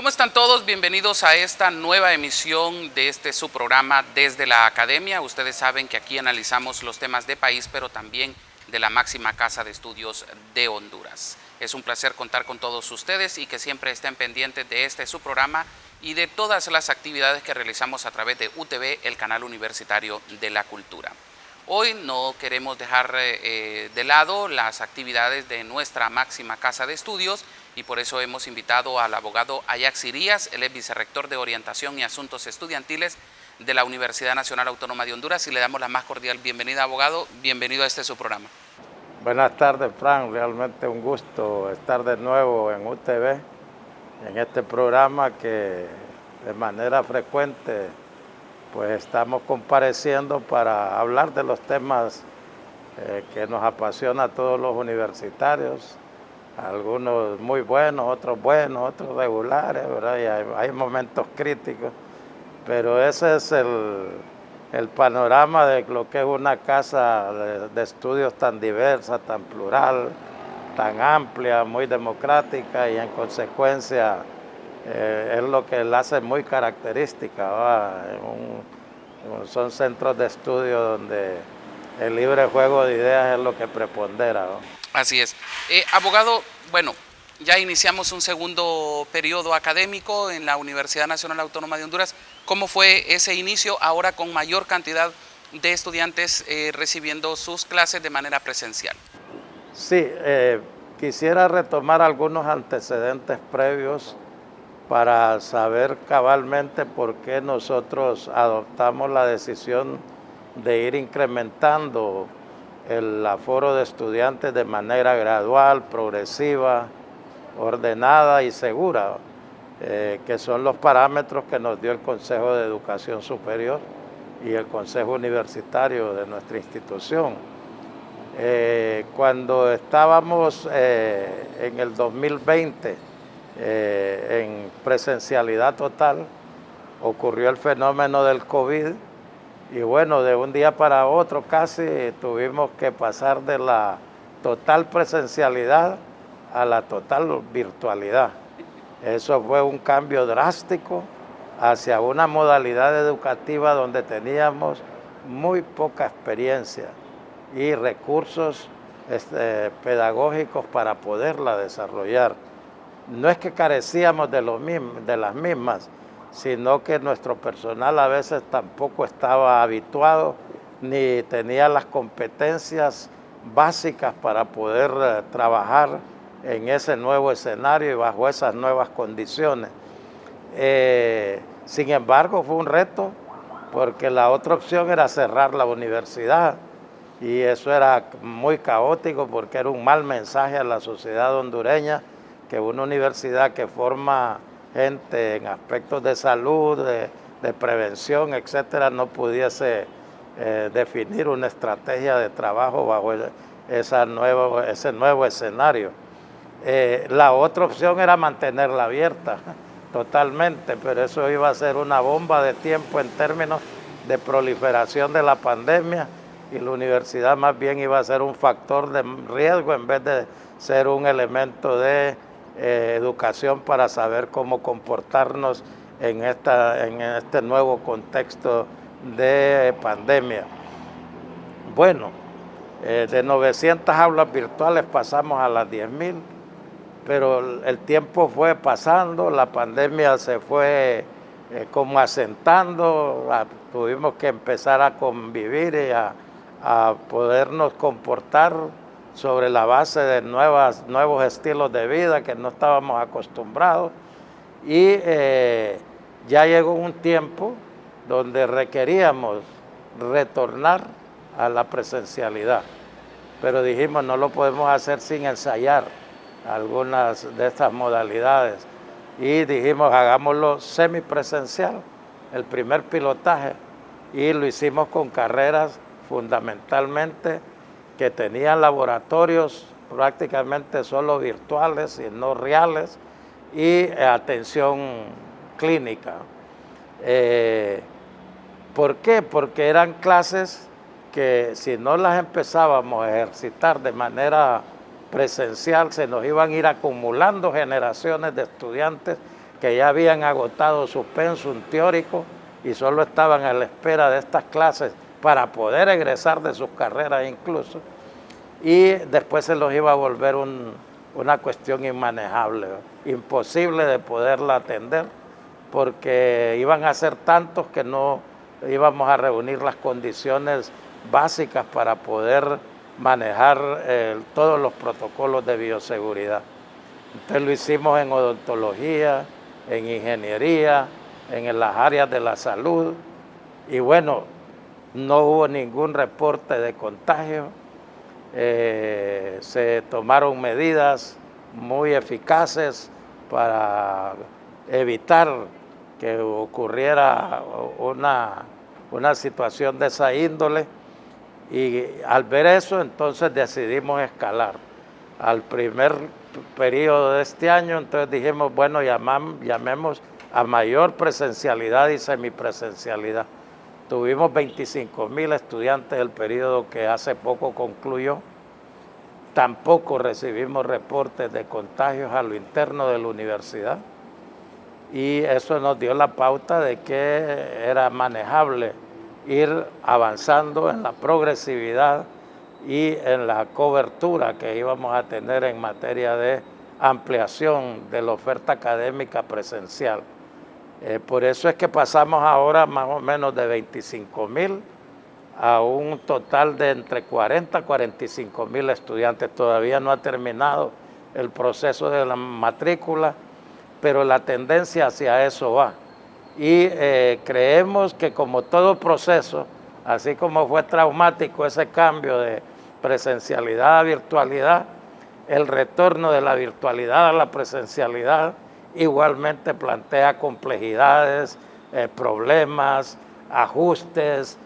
¿Cómo están todos? Bienvenidos a esta nueva emisión de su programa Desde la Academia. Ustedes saben que aquí analizamos los temas de país, pero también de la máxima casa de estudios de Honduras. Es un placer contar con todos ustedes y que siempre estén pendientes de su programa y de todas las actividades que realizamos a través de UTV, el canal universitario de la cultura. Hoy no queremos dejar de lado las actividades de nuestra máxima casa de estudios y por eso hemos invitado al abogado Ajax Irías. Él es vicerrector de Orientación y Asuntos Estudiantiles de la Universidad Nacional Autónoma de Honduras y le damos la más cordial bienvenida, abogado. Bienvenido a su programa. Buenas tardes, Frank. Realmente un gusto estar de nuevo en UTV, en este programa que de manera frecuente pues estamos compareciendo para hablar de los temas que nos apasiona a todos los universitarios, algunos muy buenos, otros regulares, ¿verdad? Y hay momentos críticos, pero ese es el panorama de lo que es una casa de estudios tan diversa, tan plural, tan amplia, muy democrática y en consecuencia es lo que la hace muy característica. Son centros de estudio donde el libre juego de ideas es lo que prepondera, ¿no? Así es. Abogado, bueno, ya iniciamos un segundo periodo académico en la Universidad Nacional Autónoma de Honduras. ¿Cómo fue ese inicio ahora con mayor cantidad de estudiantes recibiendo sus clases de manera presencial? Sí, quisiera retomar algunos antecedentes previos para saber cabalmente por qué nosotros adoptamos la decisión de ir incrementando el aforo de estudiantes de manera gradual, progresiva, ordenada y segura, que son los parámetros que nos dio el Consejo de Educación Superior y el Consejo Universitario de nuestra institución. Cuando estábamos en el 2020 en presencialidad total, ocurrió el fenómeno del COVID y bueno, de un día para otro casi tuvimos que pasar de la total presencialidad a la total virtualidad. Eso fue un cambio drástico hacia una modalidad educativa donde teníamos muy poca experiencia y recursos pedagógicos para poderla desarrollar. No es que carecíamos de las mismas, sino que nuestro personal a veces tampoco estaba habituado ni tenía las competencias básicas para poder trabajar en ese nuevo escenario y bajo esas nuevas condiciones. Sin embargo, fue un reto porque la otra opción era cerrar la universidad y eso era muy caótico porque era un mal mensaje a la sociedad hondureña que una universidad que forma gente en aspectos de salud, de prevención, etcétera, no pudiese definir una estrategia de trabajo bajo ese nuevo escenario. La otra opción era mantenerla abierta totalmente, pero eso iba a ser una bomba de tiempo en términos de proliferación de la pandemia y la universidad más bien iba a ser un factor de riesgo en vez de ser un elemento de educación para saber cómo comportarnos en este nuevo contexto de pandemia. Bueno, de 900 aulas virtuales pasamos a las 10.000, pero el tiempo fue pasando, la pandemia se fue como asentando, tuvimos que empezar a convivir y a podernos comportar sobre la base de nuevos estilos de vida que no estábamos acostumbrados y ya llegó un tiempo donde requeríamos retornar a la presencialidad, pero dijimos no lo podemos hacer sin ensayar algunas de estas modalidades y dijimos hagámoslo semipresencial, el primer pilotaje, y lo hicimos con carreras fundamentalmente que tenían laboratorios prácticamente solo virtuales y no reales y atención clínica. ¿Por qué? Porque eran clases que si no las empezábamos a ejercitar de manera presencial se nos iban a ir acumulando generaciones de estudiantes que ya habían agotado su pensum teórico y solo estaban a la espera de estas clases para poder egresar de sus carreras incluso, y después se los iba a volver una cuestión inmanejable, imposible de poderla atender, porque iban a ser tantos que no íbamos a reunir las condiciones básicas para poder manejar todos los protocolos de bioseguridad. Entonces lo hicimos en odontología, en ingeniería, en las áreas de la salud, y bueno, no hubo ningún reporte de contagio. Se tomaron medidas muy eficaces para evitar que ocurriera una situación de esa índole, y al ver eso entonces decidimos escalar. Al primer periodo de este año entonces dijimos, bueno, llamemos a mayor presencialidad y semipresencialidad. Tuvimos 25,000 estudiantes el periodo que hace poco concluyó. Tampoco recibimos reportes de contagios a lo interno de la universidad, y eso nos dio la pauta de que era manejable ir avanzando en la progresividad y en la cobertura que íbamos a tener en materia de ampliación de la oferta académica presencial. Por eso es que pasamos ahora más o menos de 25,000 a un total de entre 40 a 45,000 estudiantes. Todavía no ha terminado el proceso de la matrícula, pero la tendencia hacia eso va. Y creemos que como todo proceso, así como fue traumático ese cambio de presencialidad a virtualidad, el retorno de la virtualidad a la presencialidad igualmente plantea complejidades, problemas, ajustes,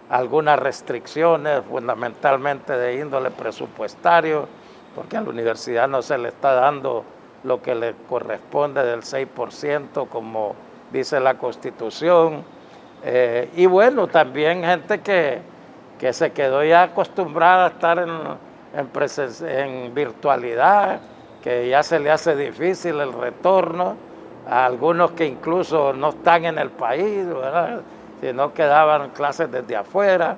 algunas restricciones, fundamentalmente de índole presupuestario, porque a la universidad no se le está dando lo que le corresponde del 6%, como dice la Constitución. Y bueno, también gente que se quedó ya acostumbrada a estar en virtualidad, que ya se le hace difícil el retorno, a algunos que incluso no están en el país, ¿verdad?, sino que daban clases desde afuera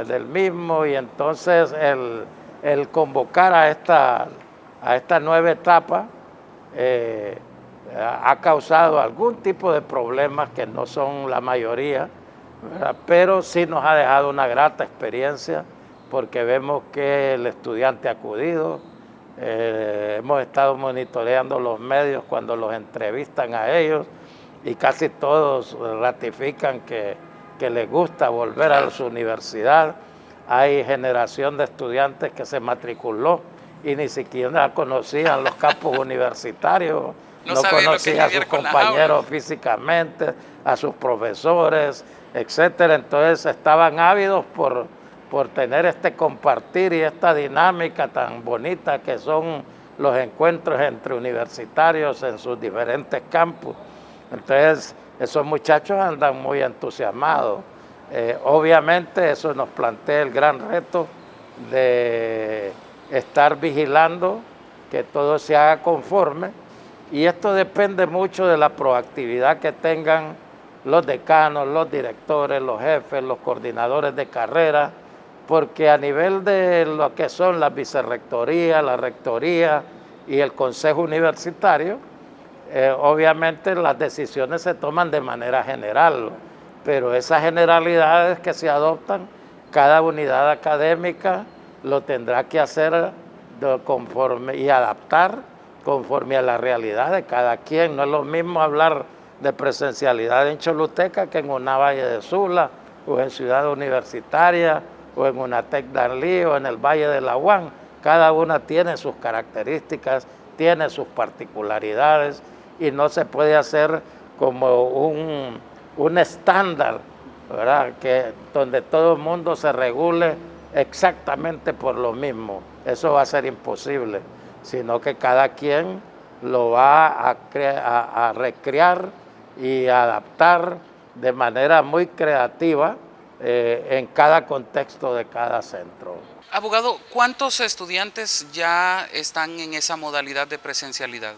del mismo, y entonces el convocar a esta nueva etapa ha causado algún tipo de problemas que no son la mayoría, ¿verdad?, pero sí nos ha dejado una grata experiencia, porque vemos que el estudiante ha acudido. Hemos estado monitoreando los medios cuando los entrevistan a ellos, y casi todos ratifican que les gusta volver a su universidad. Hay generación de estudiantes que se matriculó y ni siquiera conocían los campus universitarios, no conocían a sus compañeros físicamente, a sus profesores, etcétera. Entonces estaban ávidos por tener este compartir y esta dinámica tan bonita que son los encuentros entre universitarios en sus diferentes campus. Entonces esos muchachos andan muy entusiasmados. Obviamente eso nos plantea el gran reto de estar vigilando que todo se haga conforme, y esto depende mucho de la proactividad que tengan los decanos, los directores, los jefes, los coordinadores de carrera, porque a nivel de lo que son las vicerrectorías, la rectoría y el consejo universitario, obviamente las decisiones se toman de manera general, pero esas generalidades que se adoptan, cada unidad académica lo tendrá que hacer conforme y adaptar conforme a la realidad de cada quien. No es lo mismo hablar de presencialidad en Choluteca que en una Valle de Sula, o en Ciudad Universitaria, o en una Tec Danlí, o en el Valle de la UAM. Cada una tiene sus características, tiene sus particularidades, y no se puede hacer como un estándar, ¿verdad?, donde todo el mundo se regule exactamente por lo mismo. Eso va a ser imposible, sino que cada quien lo va a recrear y adaptar de manera muy creativa en cada contexto de cada centro. Abogado, ¿cuántos estudiantes ya están en esa modalidad de presencialidad?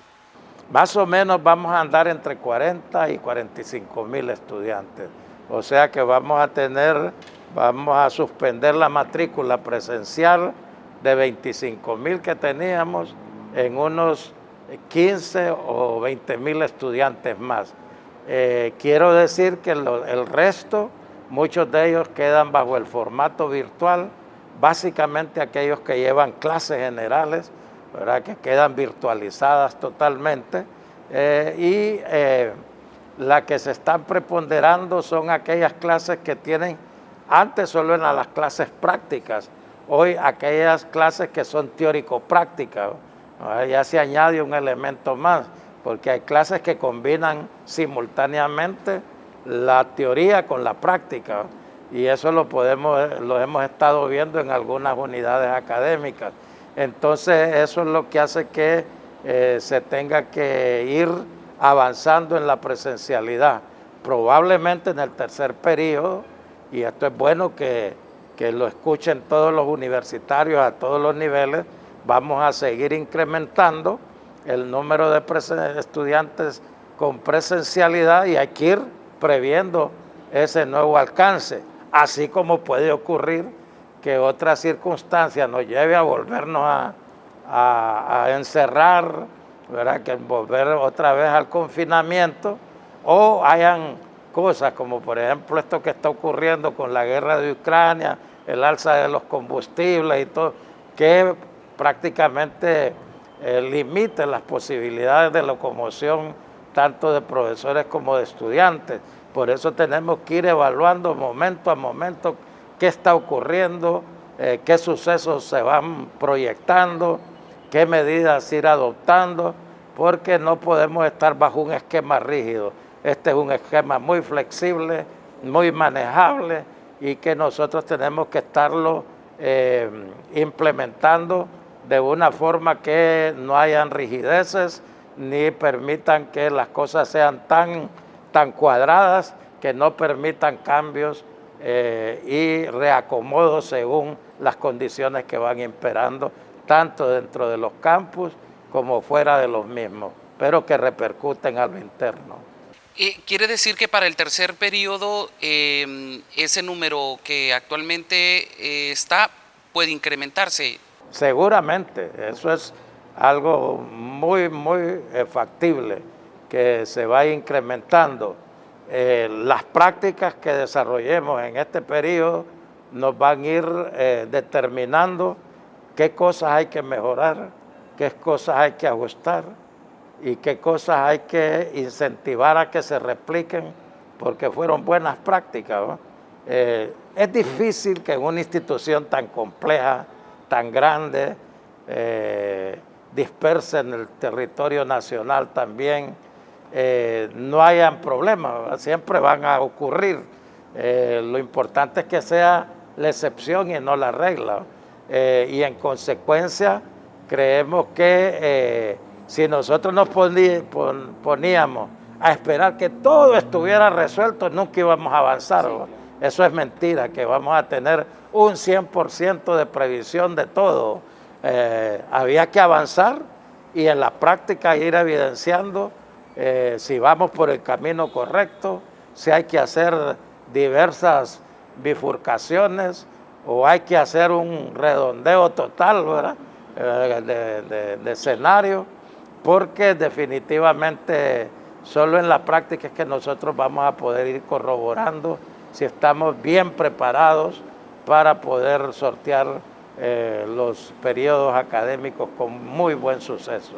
Más o menos vamos a andar entre 40 y 45,000 estudiantes. O sea que vamos a suspender la matrícula presencial de 25,000 que teníamos en unos 15 o 20,000 estudiantes más. Quiero decir que el resto, muchos de ellos quedan bajo el formato virtual, básicamente aquellos que llevan clases generales, ¿verdad?, que quedan virtualizadas totalmente, las que se están preponderando son aquellas clases que tienen, antes solo eran las clases prácticas, hoy aquellas clases que son teórico-prácticas, ya se añade un elemento más, porque hay clases que combinan simultáneamente la teoría con la práctica, y eso lo hemos estado viendo en algunas unidades académicas. Entonces eso es lo que hace que se tenga que ir avanzando en la presencialidad. Probablemente en el tercer periodo, y esto es bueno que lo escuchen todos los universitarios a todos los niveles, vamos a seguir incrementando el número de estudiantes con presencialidad y hay que ir previendo ese nuevo alcance, así como puede ocurrir que otra circunstancia nos lleve a volvernos a encerrar, ¿verdad?, que volver otra vez al confinamiento, o hayan cosas como por ejemplo esto que está ocurriendo con la guerra de Ucrania, el alza de los combustibles y todo, que prácticamente limite las posibilidades de locomoción tanto de profesores como de estudiantes. Por eso tenemos que ir evaluando momento a momento qué está ocurriendo, qué sucesos se van proyectando, qué medidas ir adoptando, porque no podemos estar bajo un esquema rígido. Este es un esquema muy flexible, muy manejable y que nosotros tenemos que estarlo implementando de una forma que no hayan rigideces ni permitan que las cosas sean tan cuadradas que no permitan cambios y reacomodos según las condiciones que van imperando, tanto dentro de los campus como fuera de los mismos, pero que repercuten a lo interno. ¿Quiere decir que para el tercer periodo ese número que actualmente está puede incrementarse? Seguramente, eso es algo muy factible, que se va incrementando. Las prácticas que desarrollemos en este periodo nos van a ir determinando qué cosas hay que mejorar, qué cosas hay que ajustar y qué cosas hay que incentivar a que se repliquen porque fueron buenas prácticas, ¿no? Es difícil que en una institución tan compleja, tan grande, dispersa en el territorio nacional también, no hayan problemas, ¿verdad? Siempre van a ocurrir. Lo importante es que sea la excepción y no la regla. Y en consecuencia creemos que si nosotros nos poníamos a esperar que todo estuviera resuelto, nunca íbamos a avanzar, ¿no? Eso es mentira, que vamos a tener un 100% de previsión de todo. Había que avanzar y en la práctica ir evidenciando si vamos por el camino correcto, si hay que hacer diversas bifurcaciones o hay que hacer un redondeo total, ¿verdad?, de escenario, porque definitivamente solo en la práctica es que nosotros vamos a poder ir corroborando si estamos bien preparados para poder sortear los periodos académicos con muy buen suceso.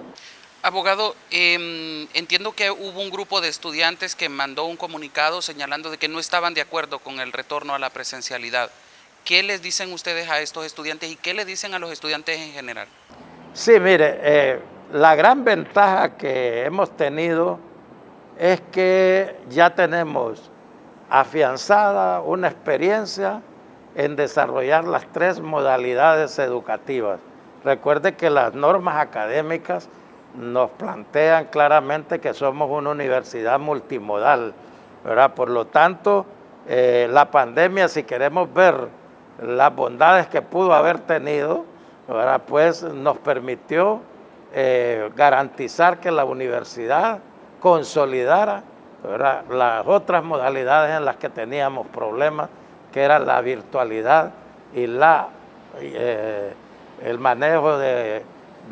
Abogado, entiendo que hubo un grupo de estudiantes que mandó un comunicado señalando de que no estaban de acuerdo con el retorno a la presencialidad. ¿Qué les dicen ustedes a estos estudiantes y qué le dicen a los estudiantes en general? Sí, mire, la gran ventaja que hemos tenido es que ya tenemos afianzada una experiencia en desarrollar las 3 modalidades educativas. Recuerde que las normas académicas nos plantean claramente que somos una universidad multimodal, ¿verdad? Por lo tanto, la pandemia, si queremos ver las bondades que pudo haber tenido, ¿verdad?, pues nos permitió garantizar que la universidad consolidara, ¿verdad?, las otras modalidades en las que teníamos problemas, que era la virtualidad y el manejo de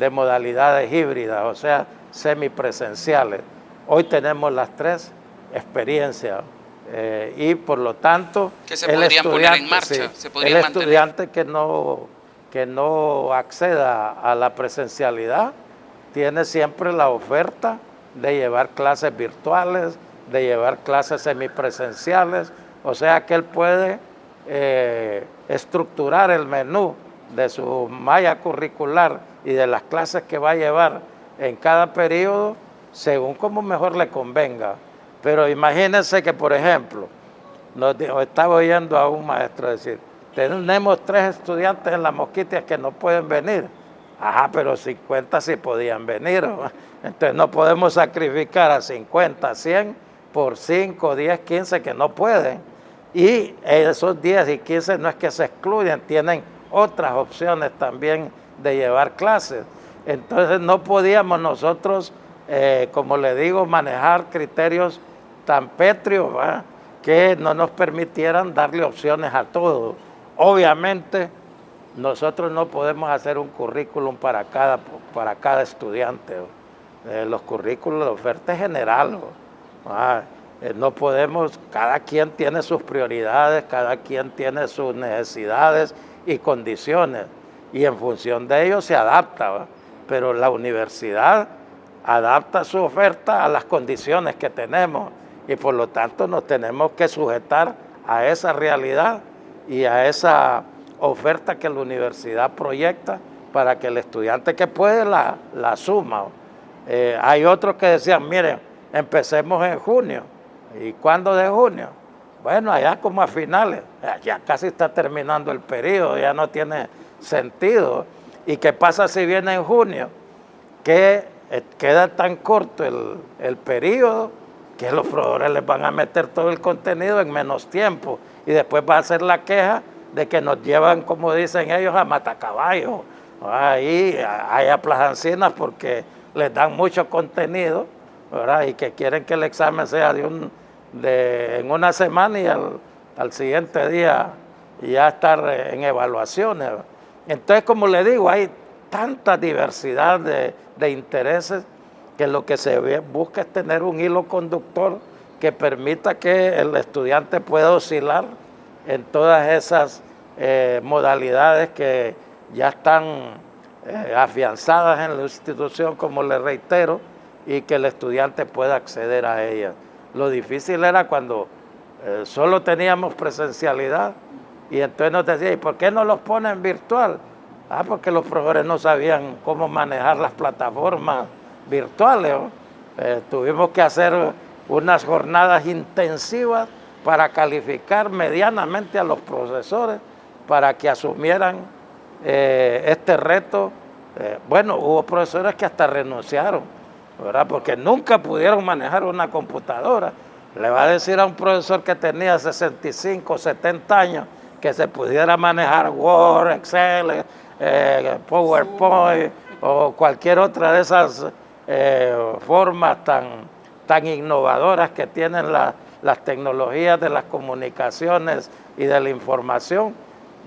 modalidades híbridas, o sea, semipresenciales. Hoy tenemos las tres experiencias y por lo tanto que se podrían poner en marcha, se podrían el estudiante que no acceda a la presencialidad tiene siempre la oferta de llevar clases virtuales, de llevar clases semipresenciales, o sea que él puede estructurar el menú de su malla curricular y de las clases que va a llevar en cada periodo según como mejor le convenga. Pero imagínense que, por ejemplo, estaba oyendo a un maestro decir, tenemos 3 estudiantes en las Mosquitia que no pueden venir. Ajá, pero 50 sí podían venir, ¿no? Entonces no podemos sacrificar a 50, 100 por 5, 10, 15 que no pueden. Y esos 10 y 15 no es que se excluyen, tienen otras opciones también de llevar clases. Entonces no podíamos nosotros, como le digo, manejar criterios tan pétreos, ¿verdad?, que no nos permitieran darle opciones a todos. Obviamente, nosotros no podemos hacer un currículum para cada estudiante. Los currículos de oferta es general. No podemos, cada quien tiene sus prioridades, cada quien tiene sus necesidades y condiciones, y en función de ello se adapta, ¿va? Pero la universidad adapta su oferta a las condiciones que tenemos y por lo tanto nos tenemos que sujetar a esa realidad y a esa oferta que la universidad proyecta para que el estudiante que puede la asuma. Hay otros que decían, miren, empecemos en junio. ¿Y cuándo de junio? Bueno, allá como a finales, ya casi está terminando el periodo, ya no tiene sentido. ¿Y qué pasa si viene en junio? Que queda tan corto el periodo que los profesores les van a meter todo el contenido en menos tiempo y después va a ser la queja de que nos llevan, como dicen ellos, a matacaballos. Ahí hay aplazancinas porque les dan mucho contenido, ¿verdad?, y que quieren que el examen sea en una semana y al siguiente día ya estar en evaluaciones. Entonces, como le digo, hay tanta diversidad de intereses que lo que se busca es tener un hilo conductor que permita que el estudiante pueda oscilar en todas esas modalidades que ya están afianzadas en la institución, como le reitero, y que el estudiante pueda acceder a ellas. Lo difícil era cuando solo teníamos presencialidad y entonces nos decía, ¿y por qué no los ponen virtual? Porque los profesores no sabían cómo manejar las plataformas virtuales, ¿no? Tuvimos que hacer unas jornadas intensivas para calificar medianamente a los profesores para que asumieran este reto. Bueno, hubo profesores que hasta renunciaron, ¿verdad?, porque nunca pudieron manejar una computadora. Le va a decir a un profesor que tenía 65, 70 años que se pudiera manejar Word, Excel, PowerPoint o cualquier otra de esas formas tan innovadoras que tienen las tecnologías de las comunicaciones y de la información,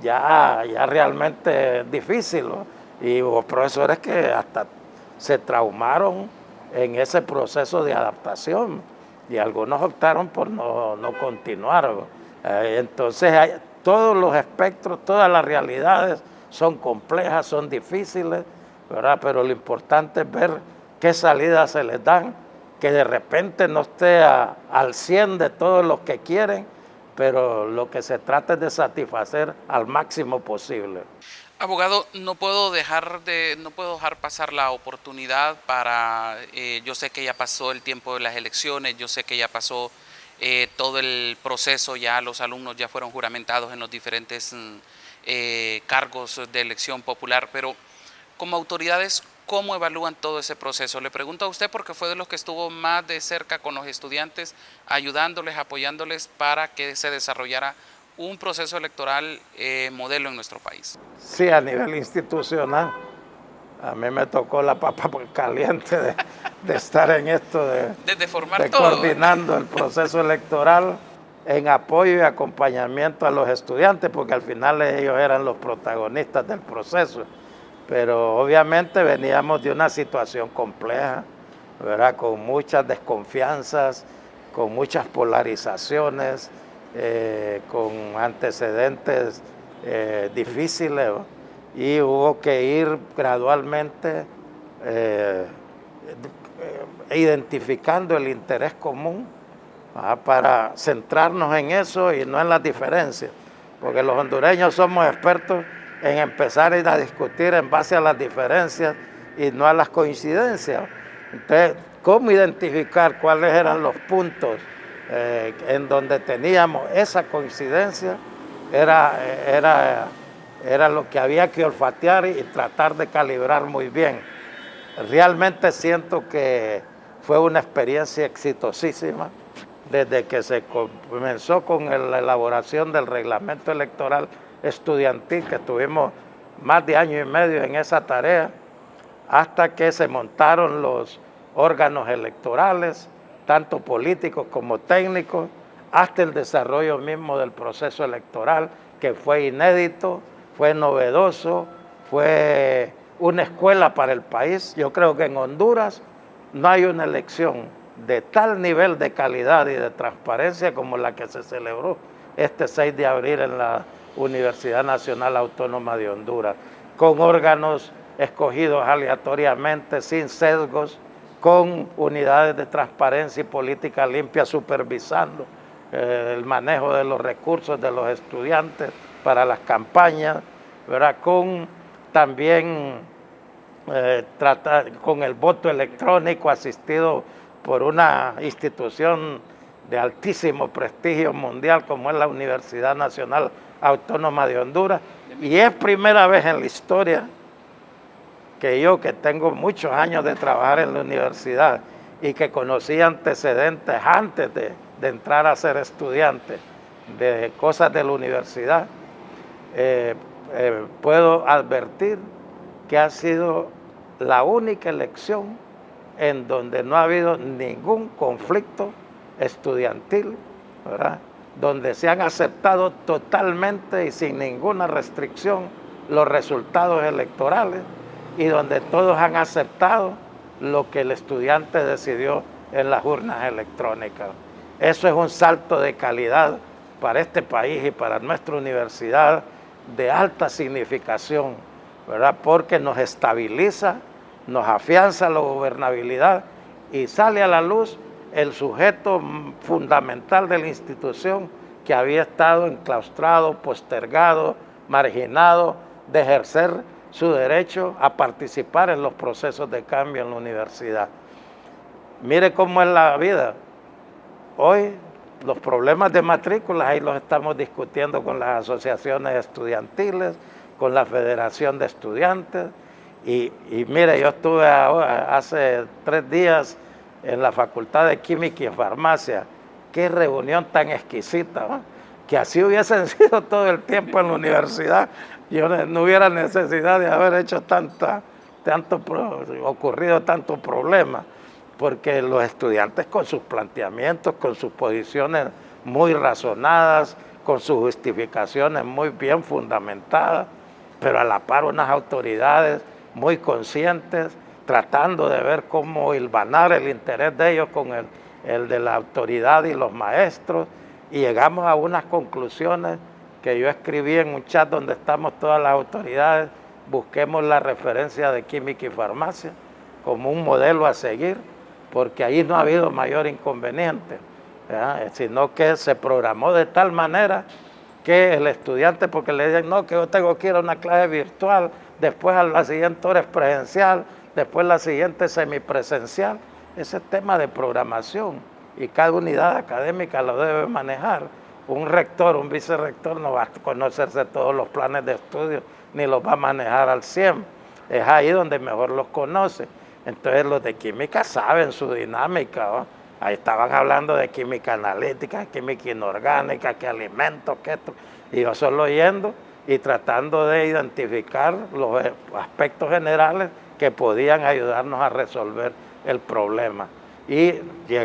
ya realmente es difícil, ¿no? Y hubo profesores que hasta se traumaron en ese proceso de adaptación y algunos optaron por no continuar. Entonces todos los espectros, todas las realidades son complejas, son difíciles, ¿verdad?, pero lo importante es ver qué salidas se les dan, que de repente no esté al 100 de todos los que quieren, pero lo que se trata es de satisfacer al máximo posible. Abogado, no puedo dejar pasar la oportunidad yo sé que ya pasó el tiempo de las elecciones, yo sé que ya pasó todo el proceso, ya los alumnos ya fueron juramentados en los diferentes cargos de elección popular, pero como autoridades, ¿cómo evalúan todo ese proceso? Le pregunto a usted porque fue de los que estuvo más de cerca con los estudiantes, ayudándoles, apoyándoles para que se desarrollara un proceso electoral modelo en nuestro país. Sí, a nivel institucional, A mí me tocó la papa caliente de estar en esto, formar de todo, coordinando el proceso electoral en apoyo y acompañamiento a los estudiantes, porque al final ellos eran los protagonistas del proceso. Pero obviamente veníamos de una situación compleja, ¿verdad? Con muchas desconfianzas, con muchas polarizaciones, con antecedentes difíciles, y hubo que ir gradualmente identificando el interés común para centrarnos en eso y no en las diferencias, porque los hondureños somos expertos en empezar a discutir en base a las diferencias y no a las coincidencias. Entonces, ¿cómo identificar cuáles eran los puntos en donde teníamos esa coincidencia? Era lo que había que olfatear y tratar de calibrar muy bien. Realmente siento que fue una experiencia exitosísima desde que se comenzó con la elaboración del reglamento electoral estudiantil, que estuvimos más de año y medio en esa tarea, hasta que se montaron los órganos electorales, tanto políticos como técnicos, hasta el desarrollo mismo del proceso electoral, que fue inédito, fue novedoso, fue una escuela para el país. Yo creo que en Honduras no hay una elección de tal nivel de calidad y de transparencia como la que se celebró este 6 de abril en la Universidad Nacional Autónoma de Honduras, con órganos escogidos aleatoriamente, sin sesgos, con unidades de transparencia y política limpia supervisando el manejo de los recursos de los estudiantes para las campañas, ¿verdad? Con también con el voto electrónico asistido por una institución de altísimo prestigio mundial como es la Universidad Nacional Autónoma de Honduras, y es primera vez en la historia que yo, que tengo muchos años de trabajar en la universidad y que conocí antecedentes antes de entrar a ser estudiante de cosas de la universidad, puedo advertir que ha sido la única elección en donde no ha habido ningún conflicto estudiantil, ¿verdad? Donde se han aceptado totalmente y sin ninguna restricción los resultados electorales y donde todos han aceptado lo que el estudiante decidió en las urnas electrónicas. Eso es un salto de calidad para este país y para nuestra universidad de alta significación, ¿verdad? Porque nos estabiliza, nos afianza la gobernabilidad y sale a la luz el sujeto fundamental de la institución que había estado enclaustrado, postergado, marginado de ejercer su derecho a participar en los procesos de cambio en la universidad. Mire cómo es la vida. Hoy los problemas de matrículas ahí los estamos discutiendo con las asociaciones estudiantiles, con la Federación de Estudiantes. Y mire, yo estuve hace 3 días en la Facultad de Química y Farmacia. Qué reunión tan exquisita, ¿no? Que así hubiesen sido todo el tiempo en la universidad, yo no hubiera necesidad de haber hecho ocurrido tanto problema, porque los estudiantes con sus planteamientos, con sus posiciones muy razonadas, con sus justificaciones muy bien fundamentadas, pero a la par unas autoridades muy conscientes, tratando de ver cómo hilvanar el interés de ellos con el de la autoridad y los maestros, y llegamos a unas conclusiones que yo escribí en un chat donde estamos todas las autoridades. Busquemos la referencia de Química y Farmacia como un modelo a seguir, porque ahí no ha habido mayor inconveniente, ¿verdad? Sino que se programó de tal manera que el estudiante, porque le dicen, no, que yo tengo que ir a una clase virtual, después a la siguiente hora es presencial, después la siguiente semipresencial. Ese es tema de programación y cada unidad académica lo debe manejar. Un rector, un vicerrector no va a conocerse todos los planes de estudio ni los va a manejar al 100%. Es ahí donde mejor los conoce. Entonces los de química saben su dinámica, ¿no? Ahí estaban hablando de química analítica, química inorgánica, que alimentos, que esto. Y yo solo oyendo y tratando de identificar los aspectos generales que podían ayudarnos a resolver el problema. Y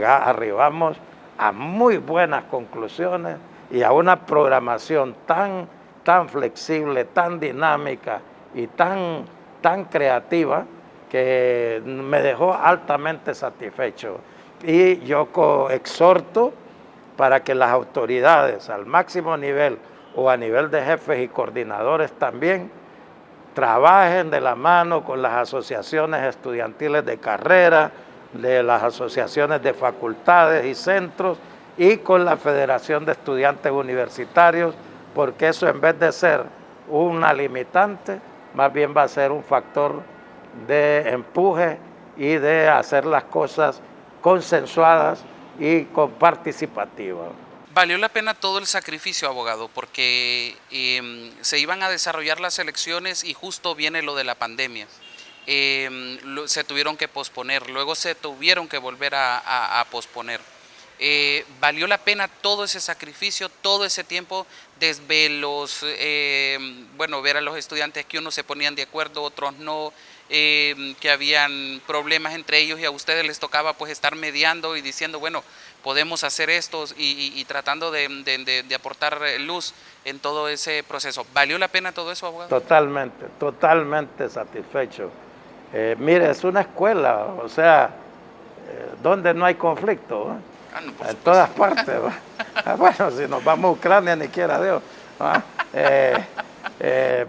arribamos a muy buenas conclusiones y a una programación tan flexible, tan dinámica y tan creativa que me dejó altamente satisfecho. Y yo exhorto para que las autoridades al máximo nivel o a nivel de jefes y coordinadores también trabajen de la mano con las asociaciones estudiantiles de carrera, de las asociaciones de facultades y centros y con la Federación de Estudiantes Universitarios, porque eso, en vez de ser una limitante, más bien va a ser un factor de empuje y de hacer las cosas consensuadas y participativas. Valió la pena todo el sacrificio, abogado, porque se iban a desarrollar las elecciones y justo viene lo de la pandemia. Se tuvieron que posponer, luego se tuvieron que volver a posponer. Valió la pena todo ese sacrificio, todo ese tiempo, desvelos, ver a los estudiantes que unos se ponían de acuerdo, otros no, que habían problemas entre ellos y a ustedes les tocaba pues estar mediando y diciendo, bueno, podemos hacer esto y tratando de aportar luz en todo ese proceso. ¿Valió la pena todo eso, abogado? Totalmente satisfecho. Mire, es una escuela, o sea, donde no hay conflicto, ¿eh? No, en todas partes. Bueno, si nos vamos a Ucrania, ni quiera Dios.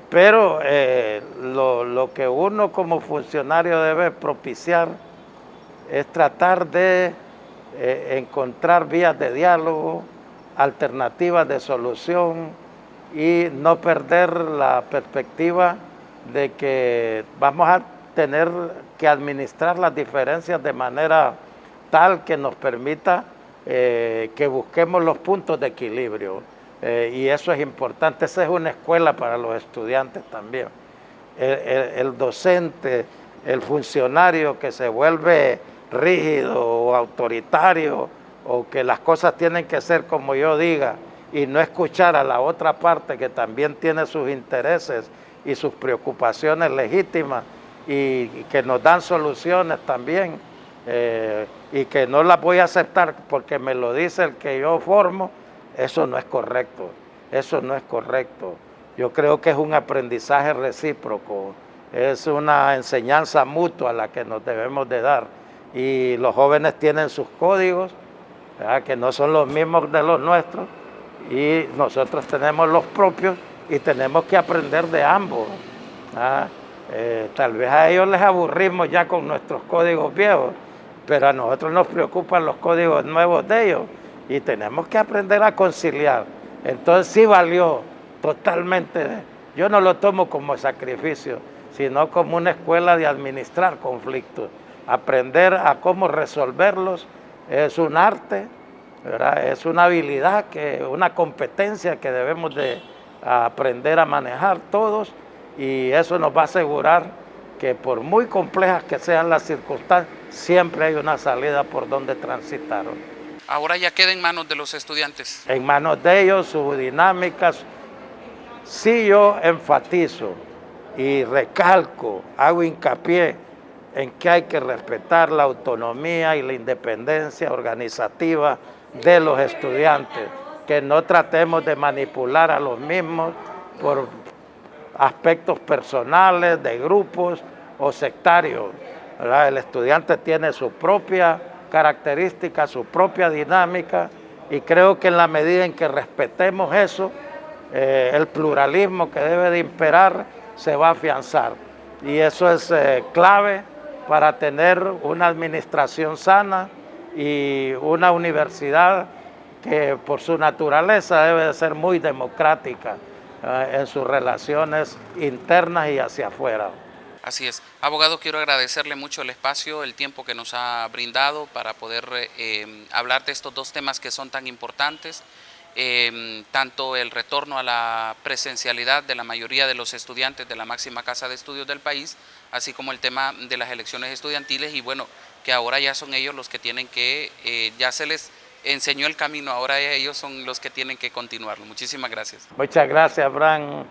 Pero lo que uno como funcionario debe propiciar es tratar de encontrar vías de diálogo, alternativas de solución y no perder la perspectiva de que vamos a tener que administrar las diferencias de manera tal que nos permita que busquemos los puntos de equilibrio. Y eso es importante. Esa es una escuela para los estudiantes también. El docente, el funcionario que se vuelve rígido o autoritario o que las cosas tienen que ser como yo diga y no escuchar a la otra parte que también tiene sus intereses y sus preocupaciones legítimas y que nos dan soluciones también y que no las voy a aceptar porque me lo dice el que yo formo, eso no es correcto, eso no es correcto. Yo creo que es un aprendizaje recíproco, es una enseñanza mutua la que nos debemos de dar. Y los jóvenes tienen sus códigos, ¿verdad?, que no son los mismos de los nuestros, y nosotros tenemos los propios y tenemos que aprender de ambos. Tal vez a ellos les aburrimos ya con nuestros códigos viejos, pero a nosotros nos preocupan los códigos nuevos de ellos y tenemos que aprender a conciliar. Entonces sí valió totalmente. Yo no lo tomo como sacrificio, sino como una escuela de administrar conflictos. Aprender a cómo resolverlos es un arte, ¿verdad? Es una habilidad, una competencia que debemos de aprender a manejar todos, y eso nos va a asegurar que por muy complejas que sean las circunstancias, siempre hay una salida por donde transitar. Ahora ya queda en manos de los estudiantes. En manos de ellos, sus dinámicas. Sí, yo enfatizo y recalco, hago hincapié en que hay que respetar la autonomía y la independencia organizativa de los estudiantes, que no tratemos de manipular a los mismos por aspectos personales, de grupos o sectarios, ¿verdad? El estudiante tiene su propia característica, su propia dinámica, y creo que en la medida en que respetemos eso, el pluralismo que debe de imperar se va a afianzar. Y eso es clave para tener una administración sana y una universidad que por su naturaleza debe de ser muy democrática en sus relaciones internas y hacia afuera. Así es. Abogado, quiero agradecerle mucho el espacio, el tiempo que nos ha brindado para poder hablar de estos dos temas que son tan importantes, tanto el retorno a la presencialidad de la mayoría de los estudiantes de la máxima casa de estudios del país, así como el tema de las elecciones estudiantiles, y bueno, que ahora ya son ellos los que tienen que, ya se les enseñó el camino, ahora ellos son los que tienen que continuarlo. Muchísimas gracias. Muchas gracias, Abraham,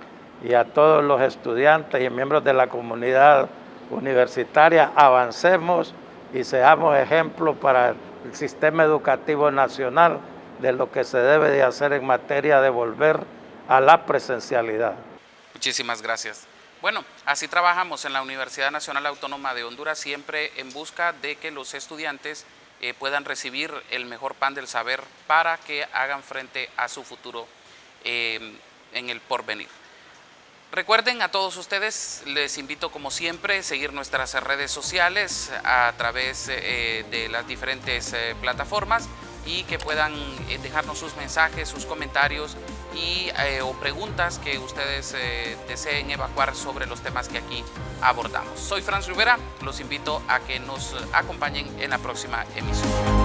y a todos los estudiantes y miembros de la comunidad universitaria, avancemos y seamos ejemplo para el sistema educativo nacional de lo que se debe de hacer en materia de volver a la presencialidad. Muchísimas gracias. Bueno, así trabajamos en la Universidad Nacional Autónoma de Honduras, siempre en busca de que los estudiantes puedan recibir el mejor pan del saber para que hagan frente a su futuro en el porvenir. Recuerden, a todos ustedes les invito como siempre a seguir nuestras redes sociales a través de las diferentes plataformas y que puedan dejarnos sus mensajes, sus comentarios o preguntas que ustedes deseen evacuar sobre los temas que aquí abordamos. Soy Franz Rivera, los invito a que nos acompañen en la próxima emisión.